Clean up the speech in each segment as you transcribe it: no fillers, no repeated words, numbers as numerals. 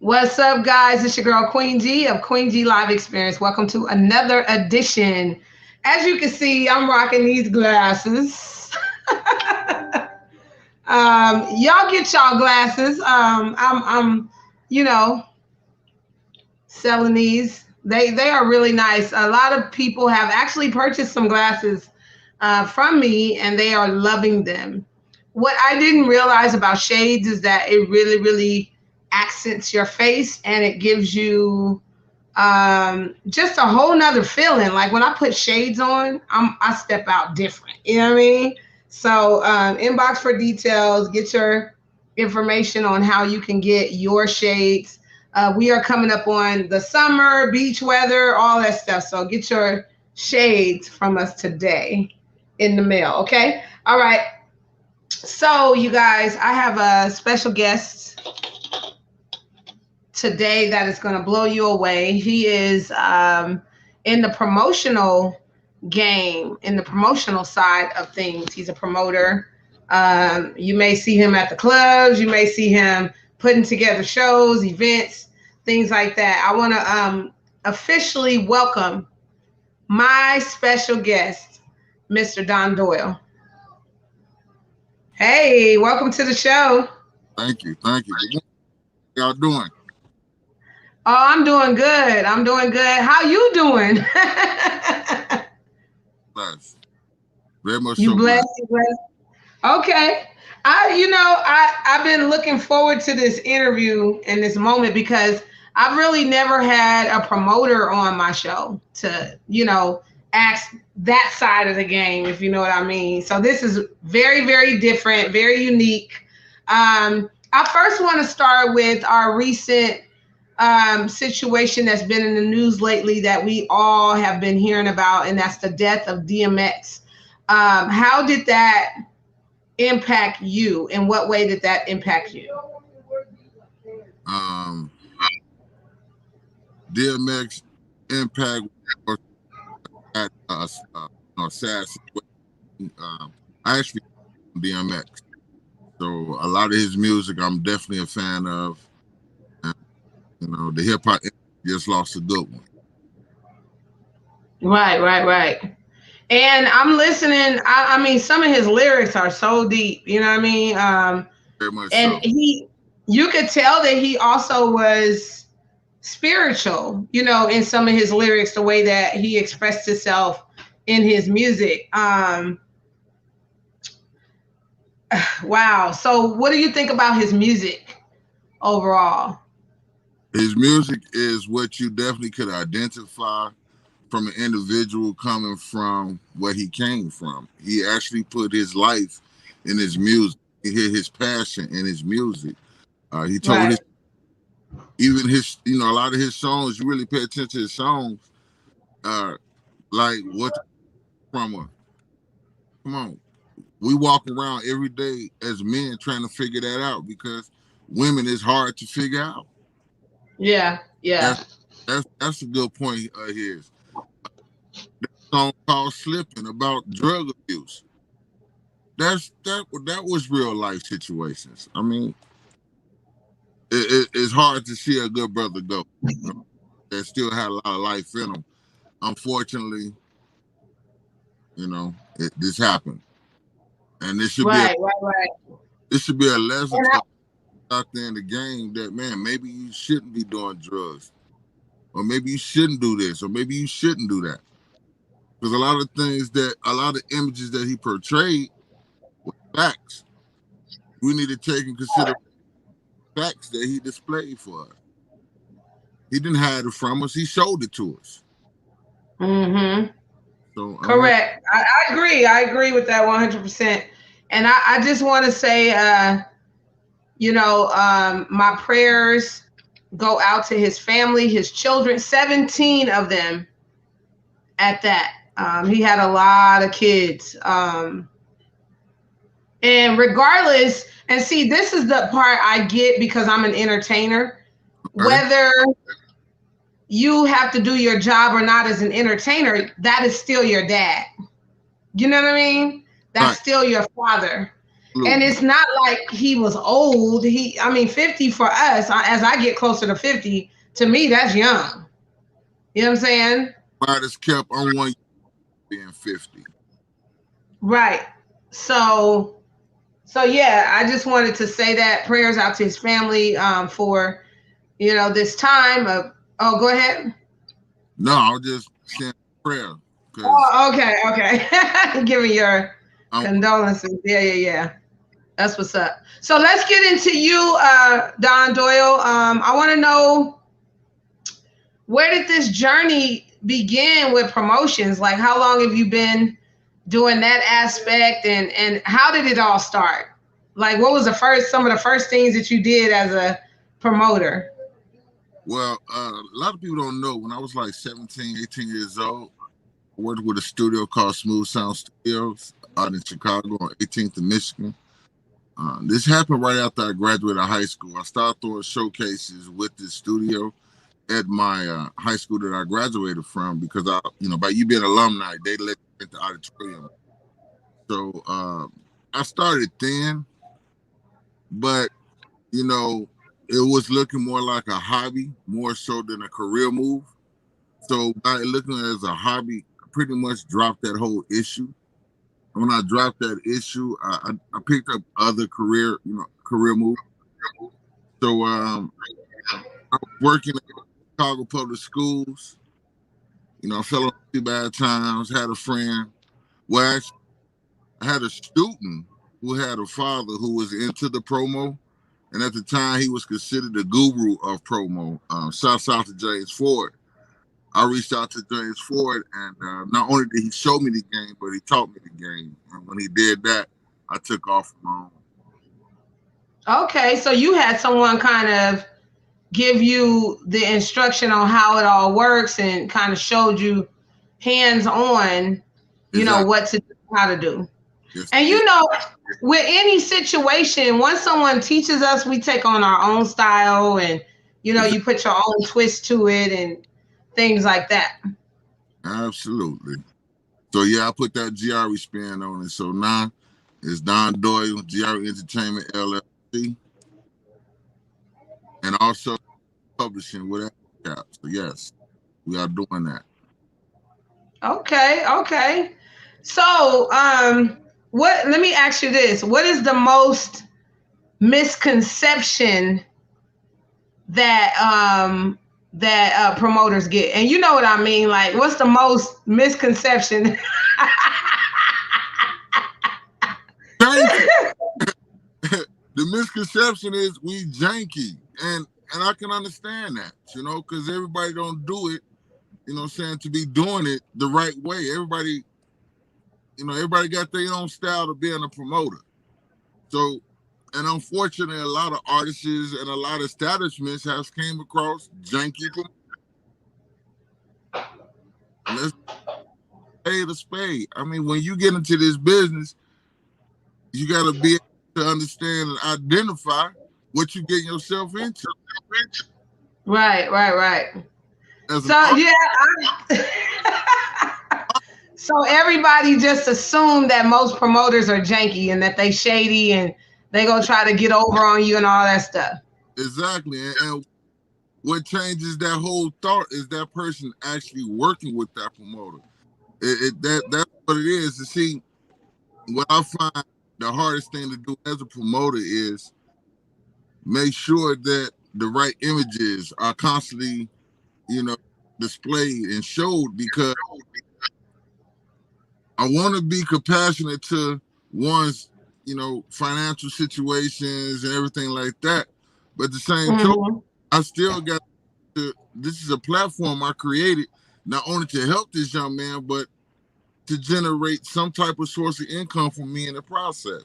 What's up, guys? It's your girl Queen G of Queen G Live Experience. Welcome to another edition. As you can see, I'm rocking these glasses. Y'all get y'all glasses. I'm, you know, selling these. They are really nice. A lot of people have actually purchased some glasses from me, and they are loving them. What I didn't realize about shades is that it really accents your face, and it gives you just a whole nother feeling. Like when I put shades on, I step out different. You know what I mean? So inbox for details. Get your information on how you can get your shades. We are coming up on the summer, beach weather, all that stuff. So get your shades from us today in the mail. Okay. All right. So you guys, I have a special guest today that is going to blow you away. He is in the promotional game, in the promotional side of things. He's a promoter. You may see him at the clubs. You may see him putting together shows, events, things like that. I want to officially welcome my special guest, Mr. Don Doyle. Hey, welcome to the show. Thank you. Thank you. How y'all doing? Oh, I'm doing good. I'm doing good. How you doing? Blessed. Very much You so blessed? blessed. You blessed? Okay. I've been looking forward to this interview and this moment because I've really never had a promoter on my show to, ask that side of the game, if you know what I mean. So this is very different, very unique. I first want to start with our recent situation that's been in the news lately that we all have been hearing about, and that's the death of DMX. How did that impact you? In what way did that impact you? Um, DMX impact was at sad situation. I actually DMX, so a lot of his music I'm definitely a fan of. And, the hip hop just lost a good one. Right. And I'm listening. I mean, some of his lyrics are so deep. You know what I mean? Very much And so. you could tell that he also was spiritual. In some of his lyrics, the way that he expressed himself in his music. Wow. So, what do you think about his music overall? His music is what you definitely could identify from an individual coming from where he came from. He actually put his life in his music. You hear his passion in his music. He told Right. his even his a lot of his songs. You really pay attention to his songs. Like what from a come on. We walk around every day as men trying to figure that out because women is hard to figure out. Yeah. That's that's a good point of his. That song called "Slipping" about drug abuse. That was real life situations. I mean, it's hard to see a good brother go. That still had a lot of life in him. Unfortunately, this happened, and Right. this should be a lesson And to out there in the game that man, maybe you shouldn't be doing drugs, or maybe you shouldn't do this, or maybe you shouldn't do that. Because a lot of images that he portrayed were facts. We need to take in consideration facts that he displayed for us. He didn't hide it from us. He showed it to us. mm-hmm. So I mean, Correct. I agree. I agree with that 100%. And I just want to say, my prayers go out to his family, his children, 17 of them at that. He had a lot of kids. And regardless, and see, this is the part I get because I'm an entertainer. okay, Whether you have to do your job or not as an entertainer, that is still your dad. You know what I mean? That's right, still your father. And Absolutely. it's not like he was old. I mean, 50 for us, as I get closer to 50, to me, that's young. You know what I'm saying? Everybody's kept on one being 50. Right. So, so yeah, I just wanted to say that prayers out to his family for, this time of, oh, go ahead. No, I was just saying prayer because Oh, okay, okay. Giving your I'm condolences. Yeah, yeah, yeah. That's what's up. So let's get into you, Don Doyle. I want to know, where did this journey begin with promotions? Like, how long have you been doing that aspect, and how did it all start? Like, what was some of the first things that you did as a promoter? well. A lot of people don't know when I was like 17, 18 years old. I worked with a studio called Smooth Sound Studios out in Chicago on 18th and Michigan. This happened right after I graduated high school. I started throwing showcases with this studio at my high school that I graduated from because by you being alumni, they let you at the auditorium. So I started then, but you know, it was looking more like a hobby, more so than a career move. So by looking at it as a hobby, I pretty much dropped that whole issue. And when I dropped that issue, I picked up other career moves. So I was working at Chicago Public Schools. I fell on a few bad times, had a friend. Well, actually, I had a student who had a father who was into the promo. And at the time, he was considered the guru of promo. Shouts out to James Ford. I reached out to James Ford, and not only did he show me the game, but he taught me the game. And when he did that, I took off on my own. Okay, so you had someone kind of give you the instruction on how it all works and kind of showed you hands on, Exactly. what to do, how to do. Yes, And yes, with any situation, once someone teaches us, we take on our own style, and exactly. you put your own twist to it and things like that. Absolutely. So yeah, I put that GRE spin on it. So now it's Don Doyle, GRE Entertainment LLC, and also publishing with that. So yes, we are doing that. Okay, okay. So, what? Let me ask you this: what is the most misconception that promoters get? And you know what I mean? Like, what's the most misconception? Janky. The misconception is we janky, and I can understand that, because everybody don't do it. To be doing it the right way. Everybody got their own style of being a promoter. So, and unfortunately, a lot of artists and a lot of establishments have came across janky. Let's pay the spade. I mean, when you get into this business, you got to be able to understand and identify what you get yourself into. Right, right, right. As an So artist, yeah, so everybody just assumed that most promoters are janky and that they shady and they gonna try to get over on you and all that stuff. exactly. And what changes that whole thought is that person actually working with that promoter. That's what it is. To see, what I find the hardest thing to do as a promoter is make sure that the right images are constantly, you know, displayed and showed, because I want to be compassionate to one's, financial situations and everything like that. But at the same token, Hmm. I still got to, this is a platform I created not only to help this young man, but to generate some type of source of income for me in the process.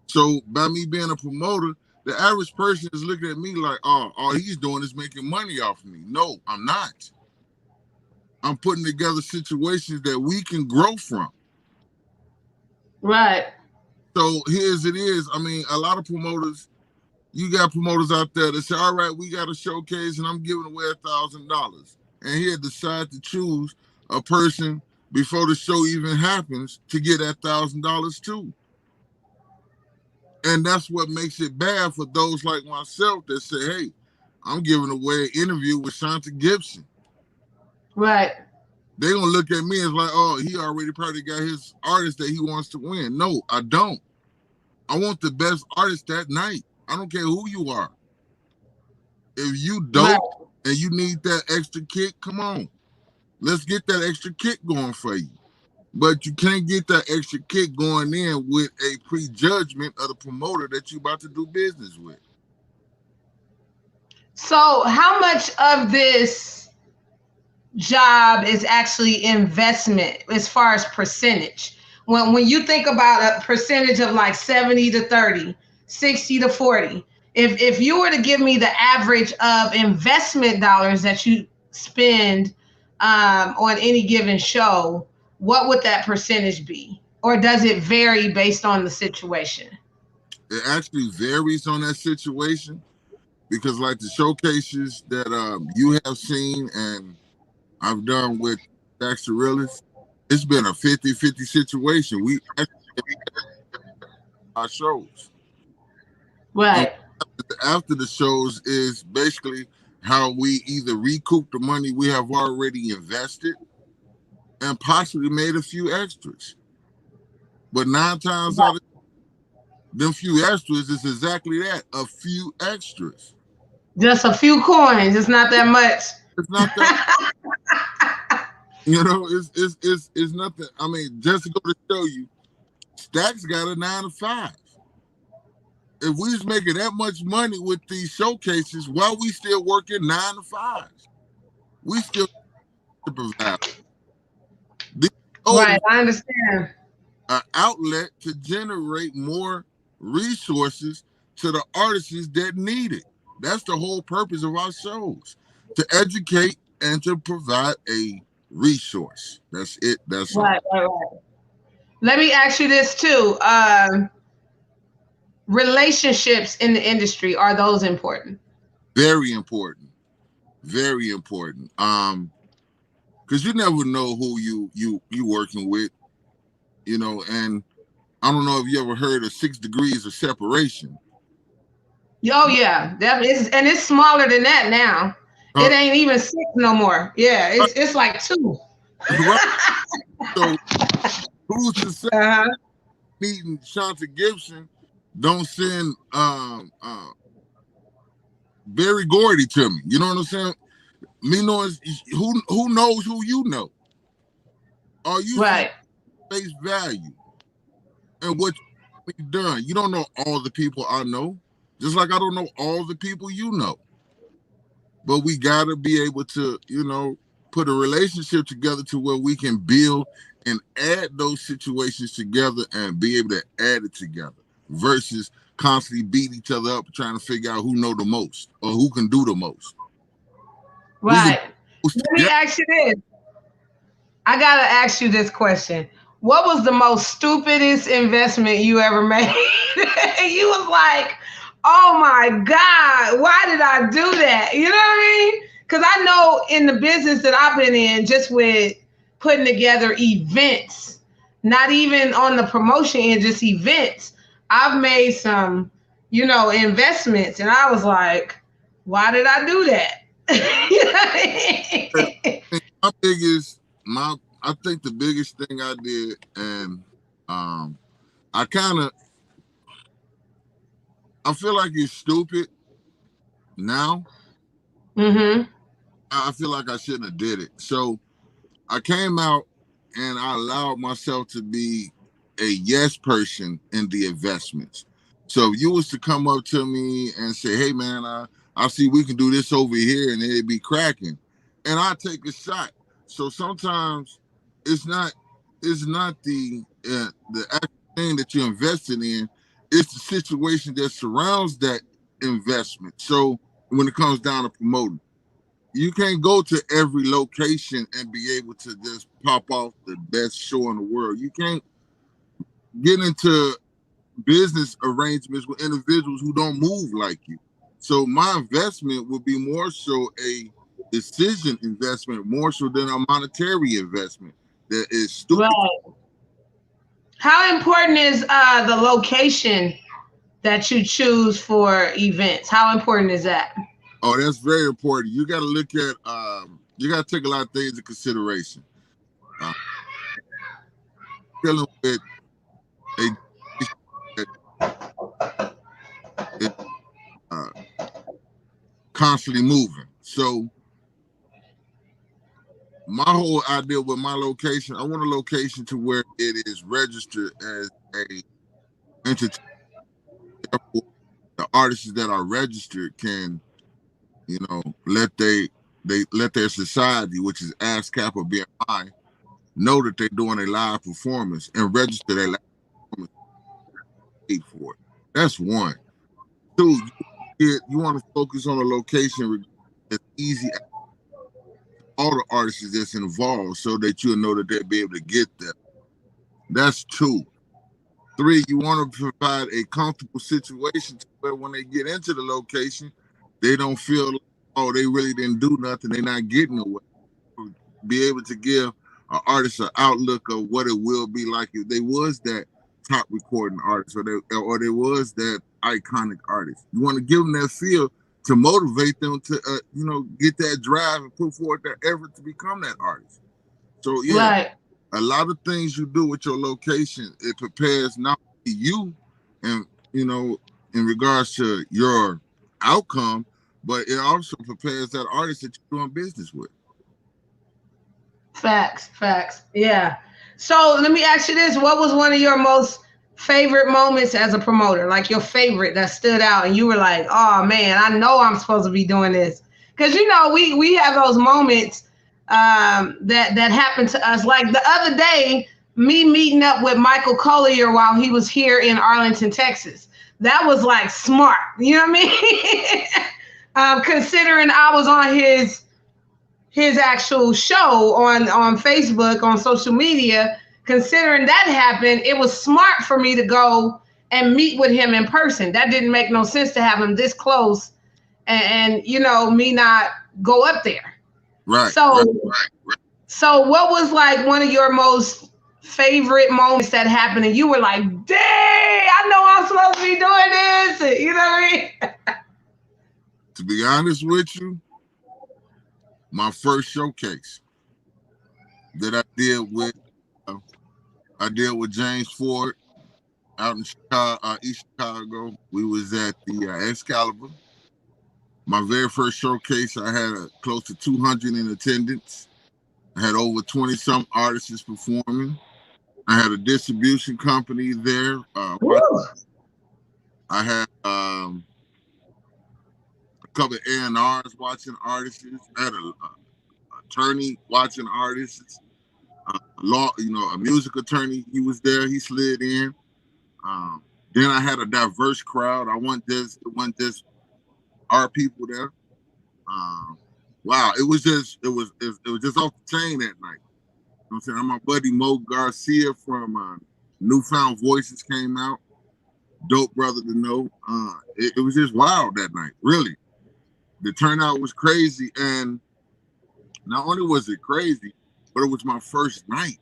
So by me being a promoter, the average person is looking at me like, oh, all he's doing is making money off of me. No, I'm not. I'm putting together situations that we can grow from. Right. So here's it is. I mean, a lot of promoters, you got promoters out there that say, all right, we got a showcase and I'm giving away $1,000. And he'll decide to choose a person before the show even happens to get that $1,000 too. And that's what makes it bad for those like myself that say, hey, I'm giving away an interview with Shanta Gibson. Right. They're going to look at me as like, oh, he already probably got his artist that he wants to win. No, I don't. I want the best artist that night. I don't care who you are. If you Right. dope and you need that extra kick, come on. Let's get that extra kick going for you. But you can't get that extra kick going in with a prejudgment of the promoter that you're about to do business with. So, how much of this job is actually investment as far as percentage? When you think about a percentage of like 70 to 30, 60 to 40, if you were to give me the average of investment dollars that you spend on any given show, what would that percentage be? Or does it vary based on the situation? It actually varies on that situation because, like the showcases that you have seen and I've done with Dax Realist, it's been a 50-50 situation. We actually our shows. And Right. after the shows is basically how we either recoup the money we have already invested and possibly made a few extras. But 9 times out of them few extras is exactly that, a few extras. Just a few coins. It's not that much. It's not that, you know, it's nothing. I mean, just to go to show you, Stacks got a 9 to 5. If we was making that much money with these showcases, why we still working 9 to 5? We still to provide. These Right. shows I understand. an outlet to generate more resources to the artists that need it. That's the whole purpose of our shows, to educate and to provide a resource. That's it. That's all. Right, right, right. Let me ask you this too. Relationships in the industry, are those important? Very important. Very important. Because you never know who you working with, you know, and I don't know if you ever heard of 6 degrees of separation. Oh yeah, that is, and it's smaller than that now. Huh? It ain't even six no more. Yeah, it's like two. Right. So who's to say Uh-huh. meeting Shanta Gibson don't send Barry Gordy to me? You know what I'm saying? Me knowing who knows who you know. Are you seeing Right. face value and what you've done? You don't know all the people I know, just like I don't know all the people you know. But we gotta be able to, you know, put a relationship together to where we can build and add those situations together and be able to add it together versus constantly beat each other up trying to figure out who know the most or who can do the most. We can Right. do Let me together. ask you this. I gotta ask you this question. What was the most stupidest investment you ever made? You was like, oh my God, why did I do that? You know what I mean? Because I know in the business that I've been in, just with putting together events, not even on the promotion end, just events, I've made some, investments. And I was like, why did I do that? You know what I mean? My biggest, my I think the biggest thing I did, and I kind of I feel like it's stupid now. Mm-hmm. I feel like I shouldn't have did it. So I came out and I allowed myself to be a yes person in the investments. So if you was to come up to me and say, "Hey man, I see we can do this over here," and it'd be cracking, and I take a shot. So sometimes it's not the actual thing that you're investing in; it's the situation that surrounds that investment. So when it comes down to promoting, you can't go to every location and be able to just pop off the best show in the world. You can't get into business arrangements with individuals who don't move like you. So my investment would be more so a decision investment, more so than a monetary investment that is stupid. Right. How important is the location that you choose for events? How important is that? Oh, that's very important. You got to look at, you got to take a lot of things into consideration. Uh, Dealing with a that is uh, constantly moving. So my whole idea with my location, I want a location to where it is registered as a entity. Therefore, the artists that are registered can, they let their society, which is ASCAP or BMI, know that they're doing a live performance and register that live performance paid for it. That's one. Two, you want to focus on a location that's easy to all the artists that's involved so that you'll know that they'll be able to get there. That's two. Three, you want to provide a comfortable situation to where when they get into the location, they don't feel like, oh, they really didn't do nothing. They're not getting away. Be able to give an artist an outlook of what it will be like if they was that top recording artist or they was that iconic artist. You want to give them that feel to motivate them to, get that drive and put forth that effort to become that artist. So, yeah. Right. A lot of things you do with your location, it prepares not only you and, in regards to your outcome, but it also prepares that artist that you're doing business with. Facts. Yeah. So let me ask you this. What was one of your most favorite moments as a promoter? Like your favorite that stood out and you were like, oh man, I know I'm supposed to be doing this. Because we have those moments that happened to us. Like the other day, me meeting up with Michael Collier while he was here in Arlington, Texas. That was like smart. You know what I mean? Considering I was on his actual show on Facebook, on social media, considering that happened, it was smart for me to go and meet with him in person. That didn't make no sense to have him this close and me not go up there. Right. So what was like one of your most favorite moments that happened and you were like, dang, I know I'm supposed to be doing this. You know what I mean? To be honest with you, my first showcase that I did with James Ford out in Chicago, East Chicago. We was at the Excalibur. My very first showcase, I had close to 200 in attendance. I had over 20 some artists performing. I had a distribution company there. I had a couple of A&Rs watching artists. I had an attorney watching artists. A music attorney. He was there. He slid in. Then I had a diverse crowd. It wasn't just our people there. Wow, it was just off the chain that night. You know what I'm saying? My buddy Mo Garcia from Newfound Voices came out. Dope brother to know. It was just wild that night. Really, the turnout was crazy, and not only was it crazy, but it was my first night.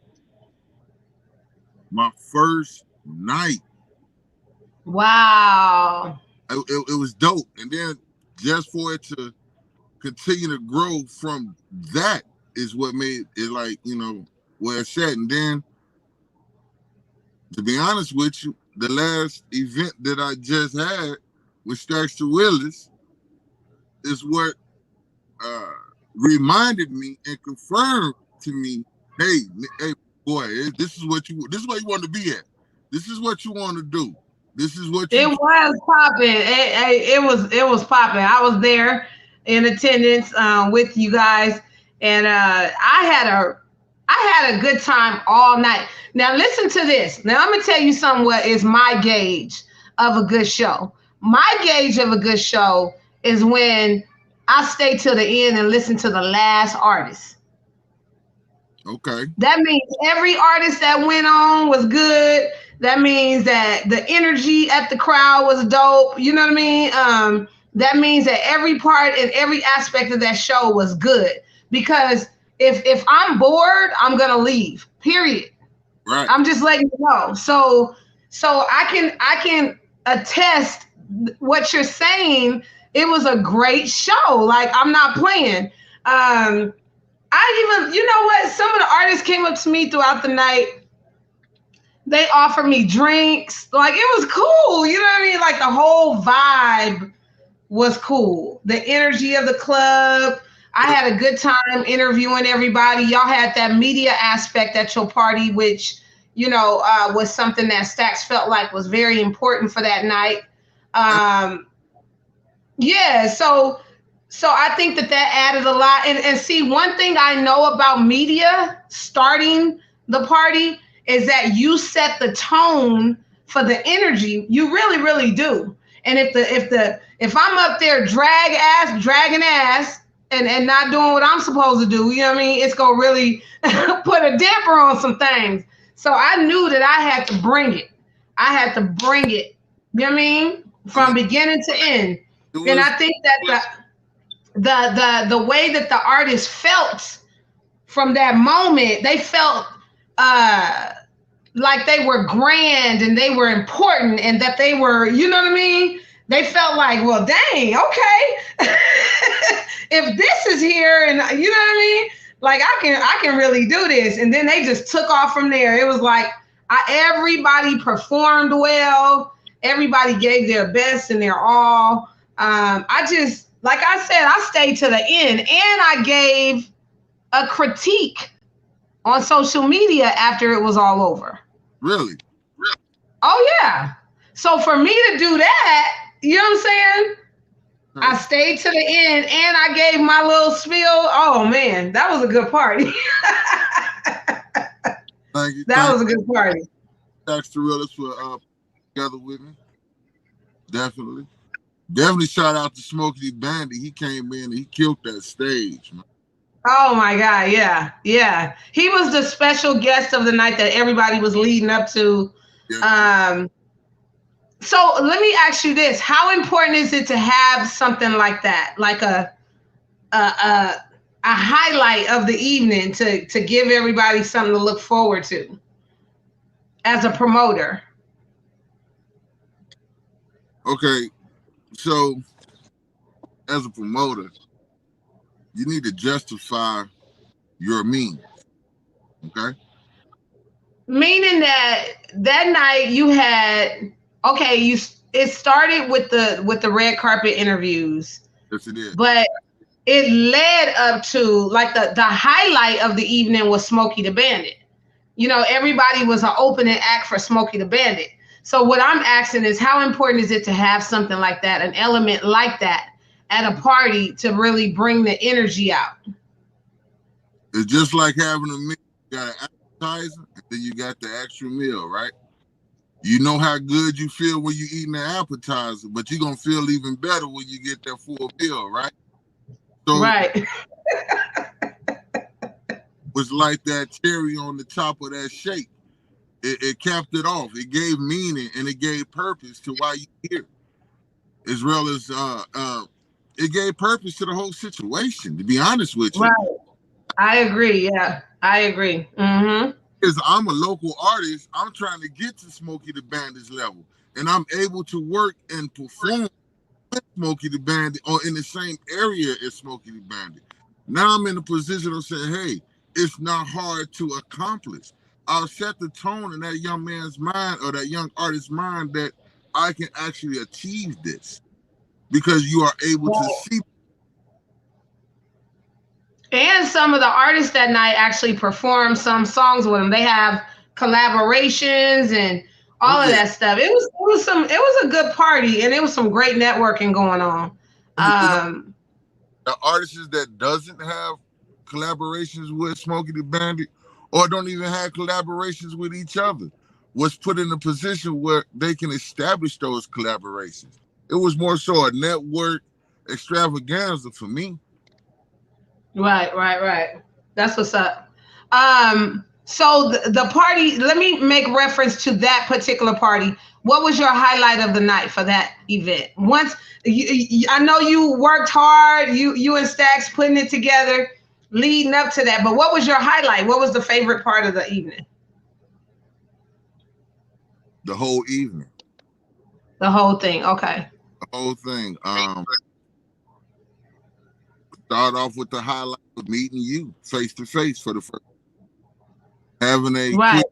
My first night. Wow. It was dope. And then just for it to continue to grow from that is what made it like, where it's at. And then, to be honest with you, the last event that I just had with Stackster Willis is what reminded me and confirmed to me, hey boy, this is where you want to be at. This is what you want to do. This is what it was popping. It was popping. I was there in attendance with you guys, and I had a good time all night. Now listen to this. Now I'm gonna tell you something. What is my gauge of a good show? My gauge of a good show is when I stay till the end and listen to the last artist. Okay. That means every artist that went on was good. That means that the energy at the crowd was dope. You know what I mean? That means that every part and every aspect of that show was good. Because if I'm bored, I'm gonna leave. Period. Right. I'm just letting you know. So I can attest what you're saying. It was a great show. Like, I'm not playing. I even, you know what? Some of the artists came up to me throughout the night. They offered me drinks. Like, it was cool. You know what I mean? Like, the whole vibe was cool. The energy of the club. I had a good time interviewing everybody. Y'all had that media aspect at your party, which, was something that Stax felt like was very important for that night. Yeah, so I think that added a lot. And see, one thing I know about media starting the party is that you set the tone for the energy. You really, really do. And if I'm up there dragging ass and not doing what I'm supposed to do, you know what I mean? It's gonna really put a damper on some things. So I knew that I had to bring it. I had to bring it. You know what I mean? From beginning to end. And I think that the way that the artists felt from that moment, they felt like they were grand and they were important and that they were, you know what I mean? They felt like, well, dang, okay. If this is here and you know what I mean? Like I can really do this. And then they just took off from there. It was like everybody performed well. Everybody gave their best and their all. Like I said, I stayed to the end and I gave a critique on social media after it was all over. Really? Oh, yeah. So for me to do that, you know what I'm saying? I stayed to the end and I gave my little spiel. Oh, man, that was a good party. Thank you. That was a good party. Thanks to Realist for together with me. Definitely shout out to Smokey the Bandit. He came in and he killed that stage, man. Oh my God, yeah. He was the special guest of the night that everybody was leading up to. Yeah. So let me ask you this: how important is it to have something like that, like a highlight of the evening to give everybody something to look forward to as a promoter? Okay, so as a promoter, you need to justify your means. Okay. Meaning that night you had it started with the red carpet interviews. Yes, it did. But it led up to like the highlight of the evening was Smokey the Bandit. You know, everybody was an opening act for Smokey the Bandit. So what I'm asking is, how important is it to have something like that, an element like that at a party to really bring the energy out? It's just like having a meal. You got an appetizer, and then you got the actual meal, right? You know how good you feel when you're eating the appetizer, but you're going to feel even better when you get that full meal, right? So right. was like that cherry on the top of that shake. It capped it off. It gave meaning and it gave purpose to why you're here. As well as it gave purpose to the whole situation, to be honest with you. Right. I agree. Yeah, I agree. Mm-hmm. Because I'm a local artist, I'm trying to get to Smokey the Bandit's level. And I'm able to work and perform with Smokey the Bandit or in the same area as Smokey the Bandit. Now I'm in a position of saying, hey, it's not hard to accomplish. I'll set the tone in that young man's mind or that young artist's mind that I can actually achieve this because you are able to see. And some of the artists that night actually performed some songs with them. They have collaborations and all of that stuff. It was a good party and it was some great networking going on. The artists that doesn't have collaborations with Smokey the Bandit or don't even have collaborations with each other was put in a position where they can establish those collaborations. It was more so a network extravaganza for me. Right. That's what's up. So the party, let me make reference to that particular party. What was your highlight of the night for that event? Once I know you worked hard, you and Stax putting it together, leading up to that. But what was your highlight? What was the favorite part of the evening? The whole evening. The whole thing. Okay. The whole thing. Start off with the highlight of meeting you face to face for the first, having a Right. quick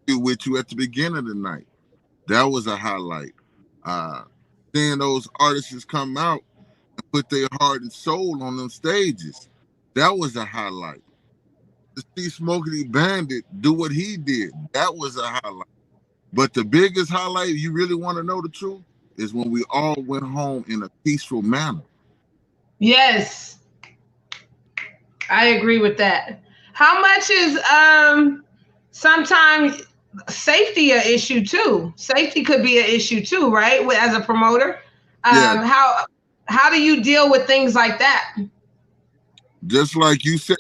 interview with you at the beginning of the night. That was a highlight. Uh, Seeing those artists come out and put their heart and soul on them stages. That was a highlight. To see Smokey Bandit do what he did, that was a highlight. But the biggest highlight, you really want to know the truth, is when we all went home in a peaceful manner. Yes, I agree with that. How much is sometimes safety a issue too? Safety could be an issue too, right? As a promoter, Yeah, how do you deal with things like that? just like you said,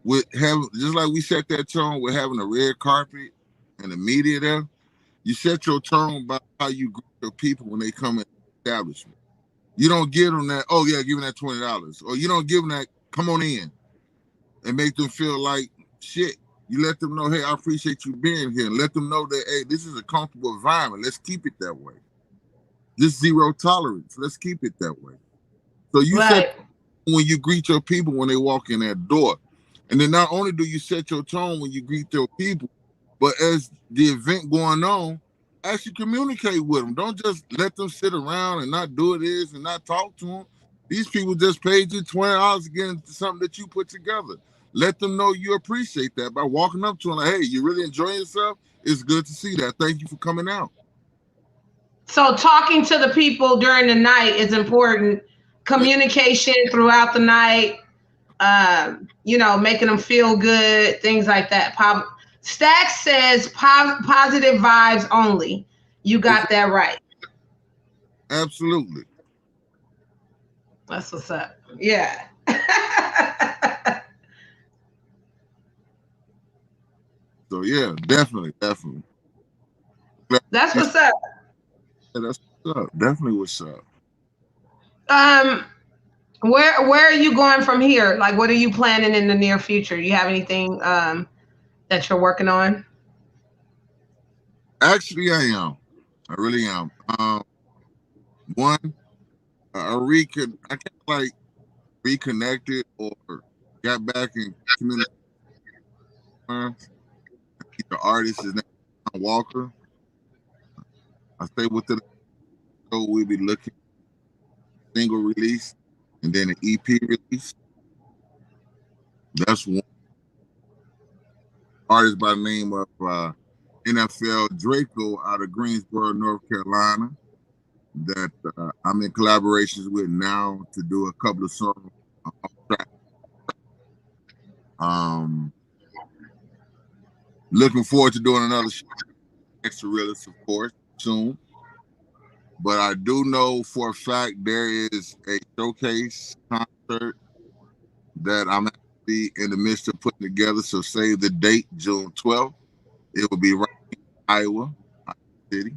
just like we set that tone with having a red carpet and the media there, you set your tone by how you greet your people when they come in the establishment. You don't give them that, oh yeah, give them that $20. Or you don't give them that, come on in, and make them feel like shit. You let them know, hey, I appreciate you being here. And let them know that, hey, this is a comfortable environment. Let's keep it that way. This zero tolerance. Let's keep it that way. So you set Right. when you greet your people when they walk in that door. And then not only do you set your tone when you greet your people, but as the event going on, actually communicate with them. Don't just let them sit around and not do this and not talk to them. These people just paid you $20 to get into something that you put together. Let them know you appreciate that by walking up to them like, hey, you really enjoying yourself? It's good to see that. Thank you for coming out. So talking to the people during the night is important. Communication throughout the night, making them feel good, things like that. Stacks says positive vibes only. You got that right. Absolutely. That's what's up. Yeah. So yeah, definitely, definitely. That's what's up. That's what's up. Definitely what's up. Um, where are you going from here? Like, what are you planning in the near future? Do you have anything that you're working on? Actually, I am. I really am. One, I can't like reconnected or got back in community. The artist is named John Walker. I stay with it. So we'll be looking at single release and then an EP release. That's one artist by the name of NFL Draco out of Greensboro, North Carolina, that I'm in collaborations with now to do a couple of songs. Um, Looking forward to doing another show, Extra Realist, of course, soon. But I do know for a fact there is a showcase concert that I'm actually in the midst of putting together. So save the date, June 12th. It will be right in Iowa City.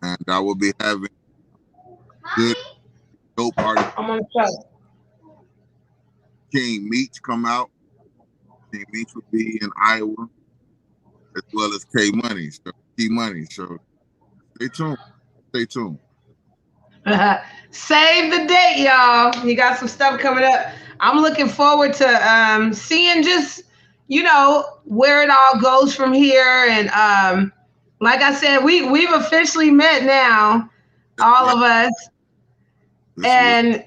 And I will be having good, dope artists. I'm on the show. King Meach come out. King Meach will be in Iowa, as well as K Money. So Key Money. So stay tuned. Stay tuned. Save the date, y'all. You got some stuff coming up. I'm looking forward to seeing just where it all goes from here. And like I said, we've officially met now, all Yeah, of us, and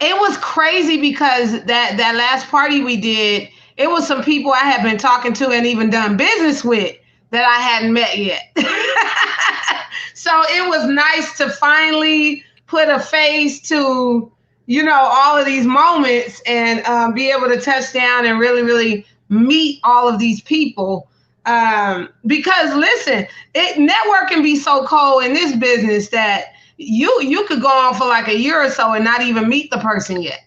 it was crazy because that last party we did, it was some people I had been talking to and even done business with that I hadn't met yet. So it was nice to finally put a face to all of these moments and be able to touch down and really really meet all of these people. Because listen, network can be so cold in this business that you could go on for like a year or so and not even meet the person yet.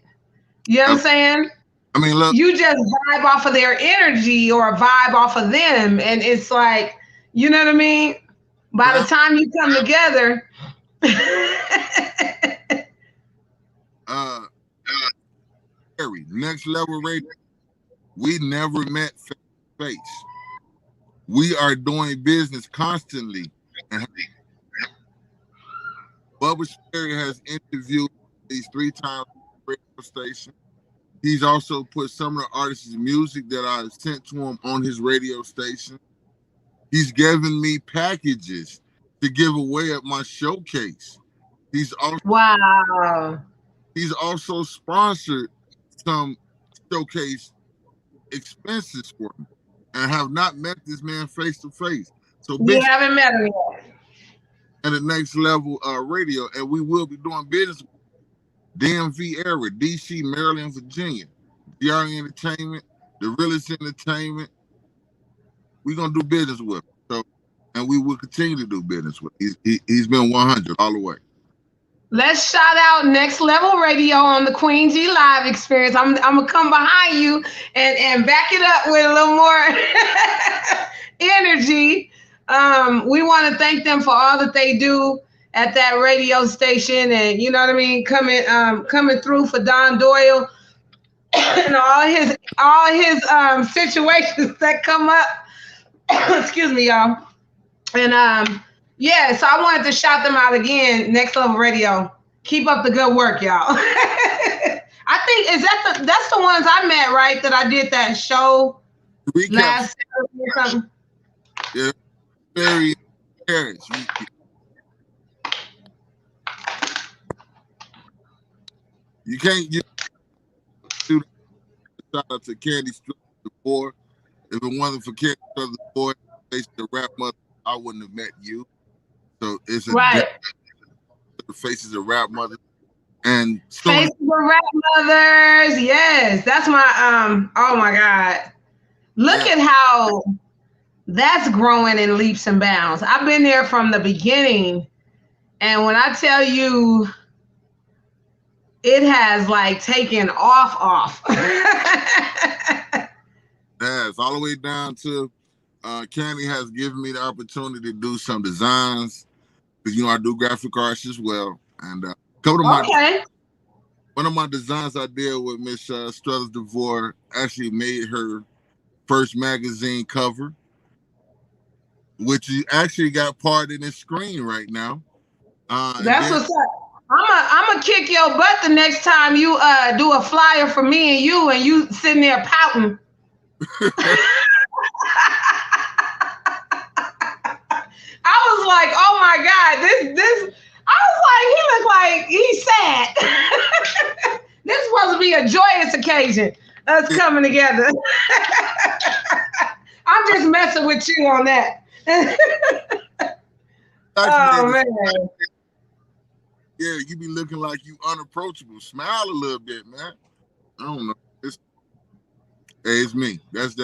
You know what I'm saying? I mean, look. You just vibe off of their energy or vibe off of them, and it's like, you know what I mean? By the time you come together, uh, Harry, next level radio. We never met face to face. We are doing business constantly And Bubba Sherry has interviewed these 3 times on the radio station. He's also put some of the artists' music that I sent to him on his radio station. He's given me packages to give away at my showcase. He's also sponsored some showcase expenses for me, and have not met this man face to face. So you haven't met him yet. At the next level radio, and we will be doing business with DMV area, DC, Maryland, Virginia, DR Entertainment, the Realist Entertainment. We're gonna do business with him. So, and we will continue to do business with him. He's been 100 all the way. Let's shout out Next Level Radio on the Queen G Live experience. I'm gonna come behind you and back it up with a little more energy. We want to thank them for all that they do at that radio station, and you know what I mean, coming through for Don Doyle and all his situations that come up. Excuse me, y'all. And yeah, so I wanted to shout them out again. Next Level Radio. Keep up the good work, y'all. I think that's the ones I met, right? That I did that show last Saturday or something. Yeah, very parents. You can't do shout out to Candy Struthers. If it wasn't for Candy Struthers, face the rap mother, I wouldn't have met you. So it's right. The Faces of Rap Mothers and Faces of Rap Mothers. Yes, that's my oh my God. Look at how that's growing in leaps and bounds. I've been there from the beginning, and when I tell you it has like taken off. Yes, all the way down to Candy has given me the opportunity to do some designs, because I do graphic arts as well. And one of my designs I did with Miss Struthers DeVore actually made her first magazine cover, which you actually got part in this screen right now. That's what's up. I'm gonna kick your butt the next time you do a flyer for me and you sitting there pouting. I was like, oh my God, this. I was like, he looked like he's sad. This is supposed to be a joyous occasion, us coming together. I'm just messing with you on that. Oh man. Yeah, you be looking like you unapproachable. Smile a little bit, man. I don't know. It's me. That's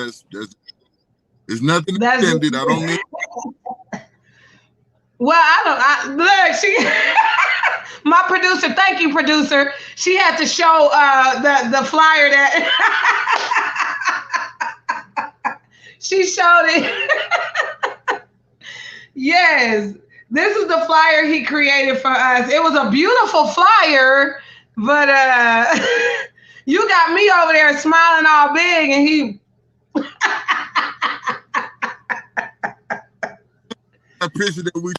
it's nothing intended. I don't need. Well, look, she, my producer, thank you, producer. She had to show the flyer that she showed it. Yes, this is the flyer he created for us. It was a beautiful flyer, but you got me over there smiling all big, and he. That picture that we.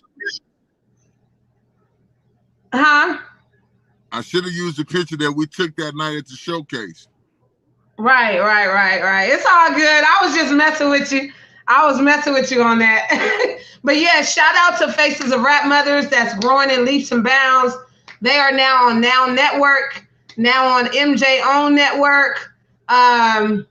Huh? I should have used the picture that we took that night at the showcase. Right. It's all good. I was just messing with you. I was messing with you on that. But yeah, shout out to Faces of Rap Mothers. That's growing in leaps and bounds. They are now on Now Network, now on MJ Own Network. And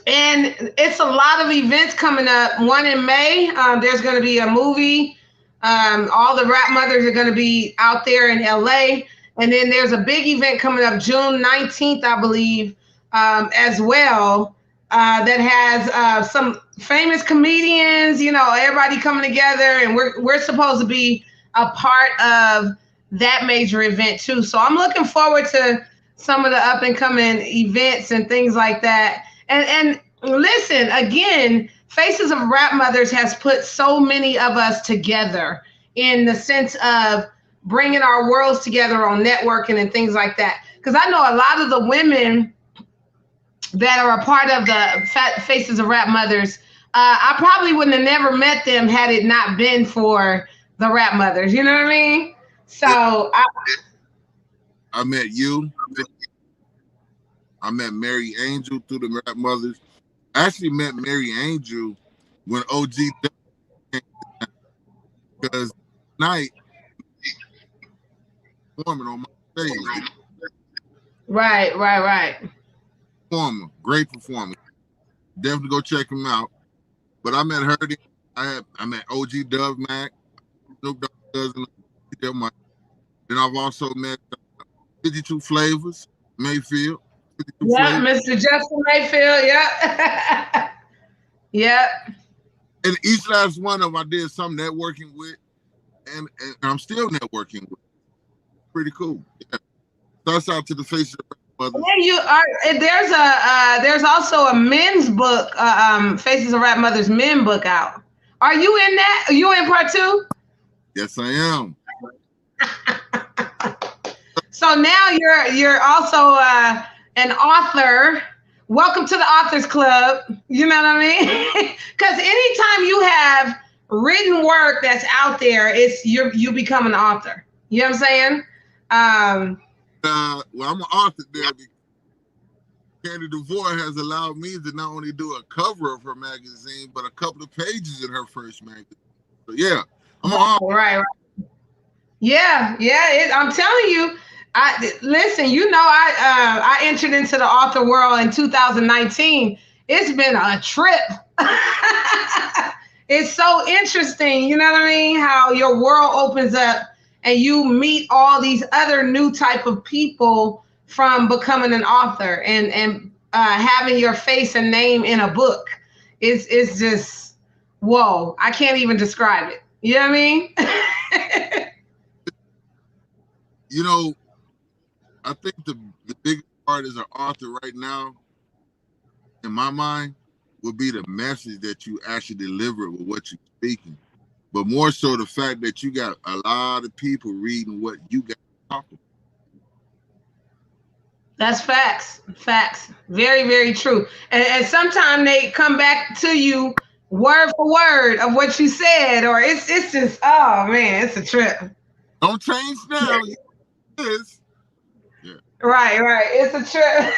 it's a lot of events coming up. One in May, there's going to be a movie. All the Rap Mothers are going to be out there in LA. And then there's a big event coming up June 19th, I believe, as well, that has some famous comedians, everybody coming together. And we're supposed to be a part of that major event too. So I'm looking forward to some of the up and coming events and things like that. And listen, again, Faces of Rap Mothers has put so many of us together in the sense of bringing our worlds together on networking and things like that. Because I know a lot of the women that are a part of the Faces of Rap Mothers I probably wouldn't have never met them had it not been for the Rap Mothers. You know what I mean? So Yeah, I met you. I met Mary Angel through the Rap Mothers. I actually met Mary Angel when OG came, because night performing on my stage. The right. performer, great performer. Definitely go check him out. But I met her. I met OG Dove Mac, Snoop Dogg cousin. Then I've also met 52 Flavors, Mayfield, 52 Yep, Flavors. Mr. Justin Mayfield. Yep. Yep. And each last one of them I did some networking with, and I'm still networking with. Pretty cool. Yeah. Shouts out to the Faces of Rap Mothers. There you are. There's also a men's book, Faces of Rap Mothers men book out. Are you in that? Are you in part two? Yes, I am. So now you're also an author. Welcome to the Authors Club. You know what I mean? Because anytime you have written work that's out there, it's you become an author. You know what I'm saying? Well, I'm an author there because Candy DeVore has allowed me to not only do a cover of her magazine, but a couple of pages in her first magazine. So yeah, I'm an author. Right. Yeah. I'm telling you. I listen. You know, I entered into the author world in 2019. It's been a trip. It's so interesting. You know what I mean? How your world opens up and you meet all these other new type of people from becoming an author and having your face and name in a book. It's just whoa. I can't even describe it. You know what I mean? You know, I think the biggest part as an author right now, in my mind, would be the message that you actually deliver with what you're speaking. But more so the fact that you got a lot of people reading what you got talking. That's facts. Facts. Very, very true. And sometimes they come back to you word for word of what you said, or it's just oh man, it's a trip. Don't change now. Yes. Yeah. Right. It's a trip.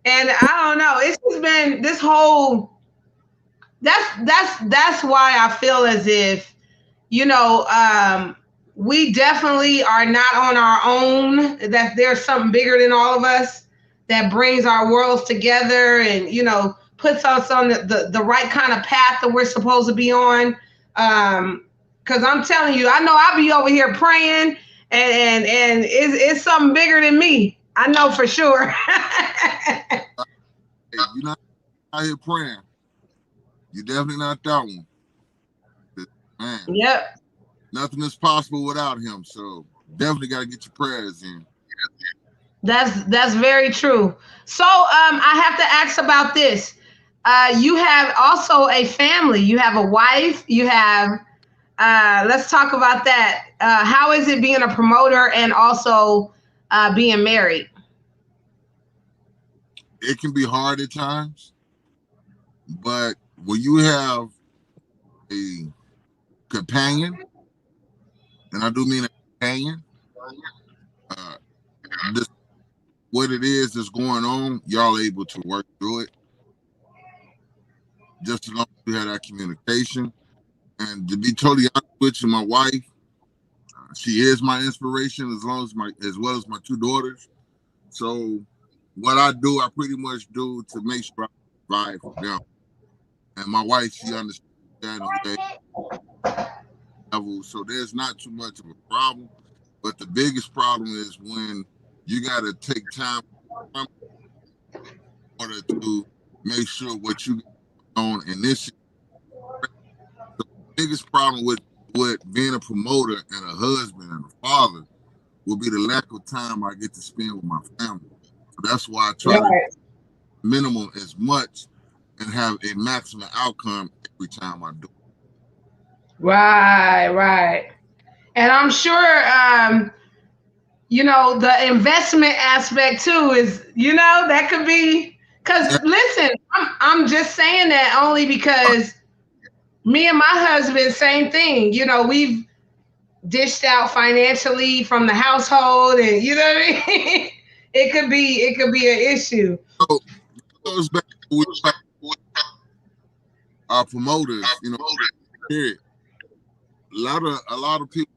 And I don't know. It's just been this whole that's why I feel as if, you know, we definitely are not on our own, that there's something bigger than all of us that brings our worlds together and, you know, puts us on the right kind of path that we're supposed to be on. Because I'm telling you, I know I'll be over here praying and it's something bigger than me. I know for sure. Hey, you're not out here praying. You're definitely not that one. Man, Yep. nothing is possible without him. So definitely got to get your prayers in. That's very true. So I have to ask about this. You have also a family. You have a wife. You have. Let's talk about that. How is it being a promoter and also being married? It can be hard at times, but when you have a companion, and I do mean a companion, uh, this what it is that's going on, y'all able to work through it. Just as long as you have that communication. And to be totally honest with you, my wife, she is my inspiration as well as my two daughters. So what I do, I pretty much do to make sure I provide for them. And my wife, she understands that on a level. So there's not too much of a problem. But the biggest problem is when you got to take time in order to make sure what you got on in this. The biggest problem with being a promoter and a husband and a father will be the lack of time I get to spend with my family. So that's why I try to Right. minimum as much and have a maximum outcome every time I do. Right. And I'm sure you know the investment aspect too is, you know, that could be Cause Yeah. listen, I'm just saying that only because me and my husband, same thing. You know, we've dished out financially from the household, and you know what I mean. It could be an issue. So it goes back to what we talk our promoters, period. A lot of people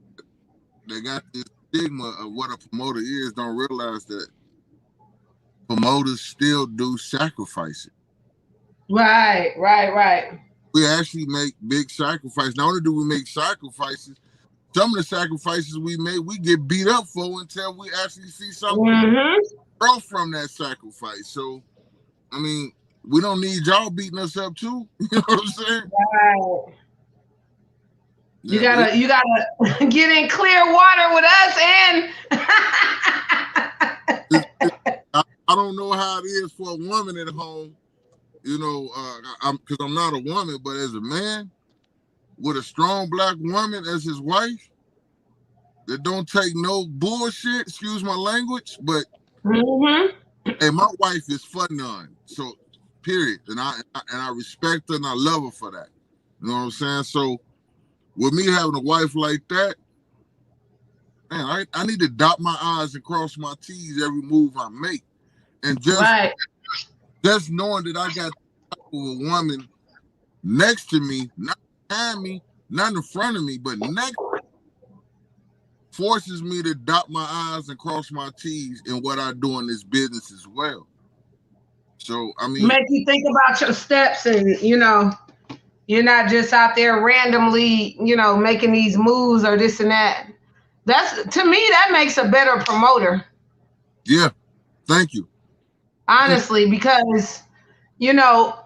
that got this stigma of what a promoter is don't realize that promoters still do sacrifices. Right, right, right. We actually make big sacrifices. Not only do we make sacrifices, some of the sacrifices we make, we get beat up for until we actually see something Hmm. grow from that sacrifice. So, I mean, we don't need y'all beating us up too. You know what I'm saying? Right. You Yeah, but gotta you gotta get in clear water with us and I don't know how it is for a woman at home. Because I'm not a woman, but as a man with a strong black woman as his wife that don't take no bullshit. Excuse my language, but hmm. hey, my wife is for none. So, period. And I respect her and I love her for that. You know what I'm saying? So, with me having a wife like that, man, I need to dot my I's and cross my T's every move I make. And Right. just knowing that I got a woman next to me, not behind me, not in front of me, but next, forces me to dot my I's and cross my T's in what I do in this business as well. So, I mean, Make you think about your steps, and you're not just out there randomly, making these moves or this and that. That's, to me, that makes a better promoter, yeah, thank you. Thank honestly, because you know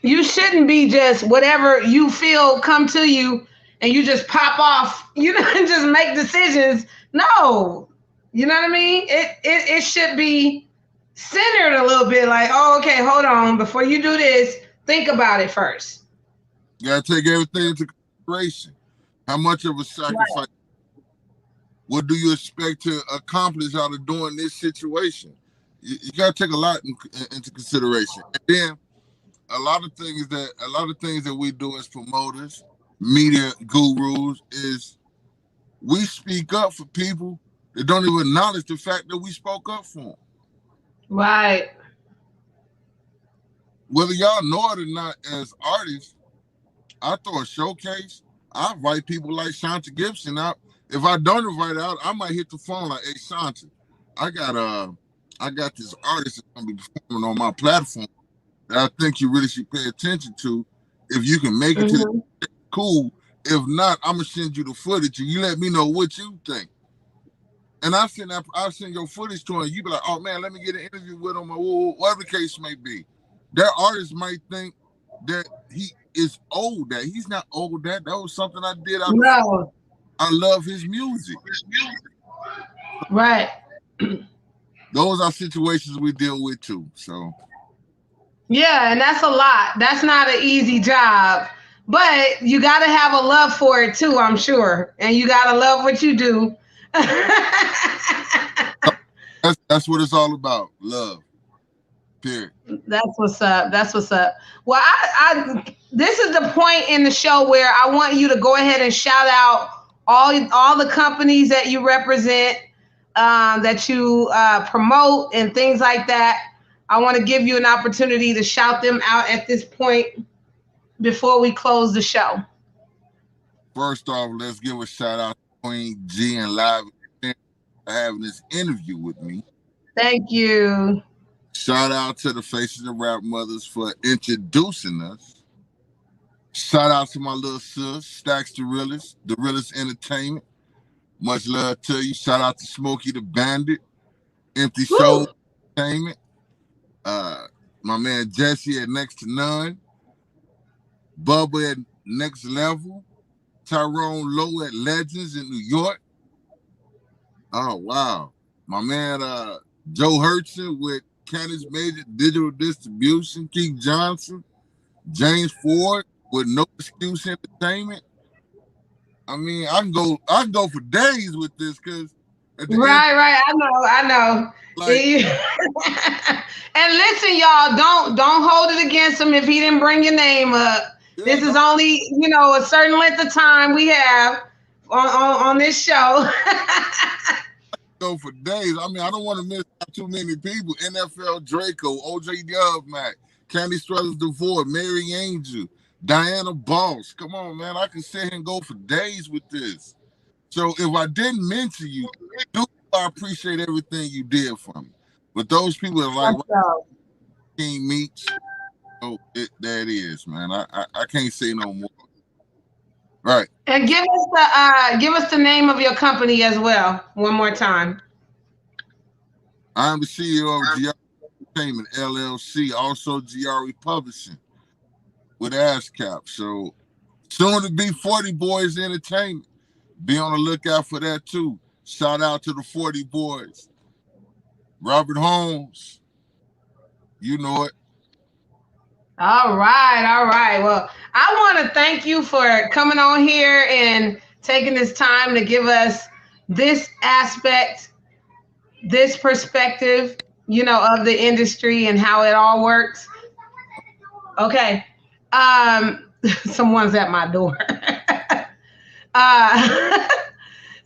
you shouldn't be just whatever you feel come to you and you just pop off, and just make decisions. No, you know what I mean. It should be centered a little bit. Like, oh, okay, hold on, before you do this, think about it first. you. Got to take everything into consideration. How much of a sacrifice? What do you expect to accomplish out of doing this situation? You got to take a lot into consideration. And then a lot of things that we do as promoters, media gurus, is we speak up for people that don't even acknowledge the fact that we spoke up for them. Right. Whether y'all know it or not, as artists, I throw a showcase. I invite people like Shanta Gibson out. If I don't invite her out, I might hit the phone like, "Hey, Shanta, I got I got this artist that's gonna be performing on my platform that I think you really should pay attention to. If you can make it to the Hmm. cool. If not, I'm gonna send you the footage and you let me know what you think." And I send your footage to her, and you be like, "Oh man, let me get an interview with him," or whatever the case may be. That artist might think that he is old. That he's not old. That was something I did out of No. I love his music. Right. Those are situations we deal with too. So Yeah, and that's a lot. That's not an easy job. But you got to have a love for it too, I'm sure. And you got to love what you do. that's what it's all about. Love. Period. That's what's up. That's what's up. Well, I this is the point in the show where I want you to go ahead and shout out all the companies that you represent, that you promote, and things like that. I want to give you an opportunity to shout them out at this point before we close the show. First off, let's give a shout out to Queen G and Live for having this interview with me. Thank you. Shout out to the Faces of Rap Mothers for introducing us. Shout out to my little sis, Stacks the realest entertainment. Much love to you. Shout out to Smokey the Bandit, Empty Soul Woo. Entertainment. Uh, my man Jesse at Next to None, Bubba at Next Level, Tyrone Lowe at Legends in New York. Oh wow. My man Joe Hertzen with Candace Major Digital Distribution, Keith Johnson, James Ford with No Excuse Entertainment. I mean, I can go for days with this because At the end, Right, right. I know. like, And listen, y'all, don't hold it against him if he didn't bring your name up. yeah, This is don't only, a certain length of time we have on this show. go for days. I mean, I don't want to miss out too many people. NFL Draco, OJ Dub Mac, Candy Struthers DeVore, Mary Angel, Diana Boss. Come on, man. I can sit here and go for days with this. So if I didn't mention you, do I appreciate everything you did for me. But those people are like So, King Meats. Oh, that is, man. I can't say no more. Right. and give us the name of your company as well, one more time. I'm the CEO of GR Entertainment LLC, also GRE Publishing with ASCAP. So soon to be 40 Boys Entertainment. Be on the lookout for that too. Shout out to the 40 Boys. Robert Holmes. You know it. All right, all right. Well, I want to thank you for coming on here and taking this time to give us this aspect, this perspective, of the industry and how it all works. Okay. Someone's at my door. uh,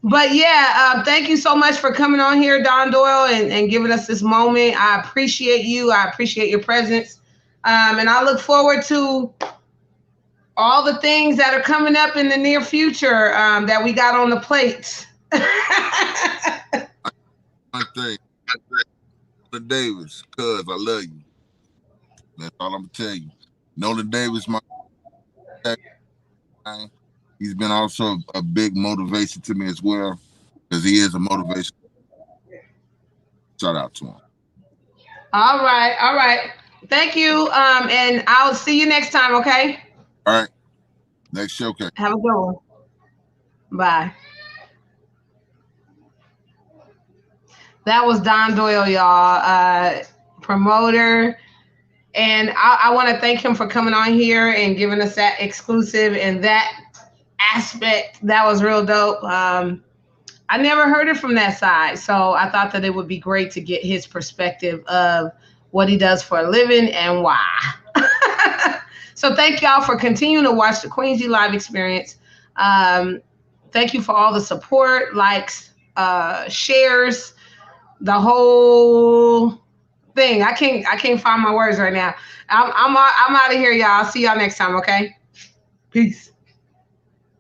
but yeah, thank you so much for coming on here, Don Doyle, and giving us this moment. I appreciate you. I appreciate your presence. And I look forward to all the things that are coming up in the near future that we got on the plate. One thing. Nolan Davis, cuz I love you. That's all I'm gonna tell you. Nolan Davis, my man. He's been also a big motivation to me as well, because he is a motivation. Shout out to him. All right, all right. Thank you, and I'll see you next time. Okay. All right. Next showcase. Have a good one. Bye. That was Don Doyle, y'all, promoter. And I want to thank him for coming on here and giving us that exclusive and that aspect. That was real dope. I never heard it from that side. So I thought that it would be great to get his perspective of what he does for a living and why. So thank y'all for continuing to watch the Queensy Live Experience. Thank you for all the support, likes, shares, the whole thing. I can't find my words right now. I'm out of here, y'all. I'll see y'all next time. Okay. Peace.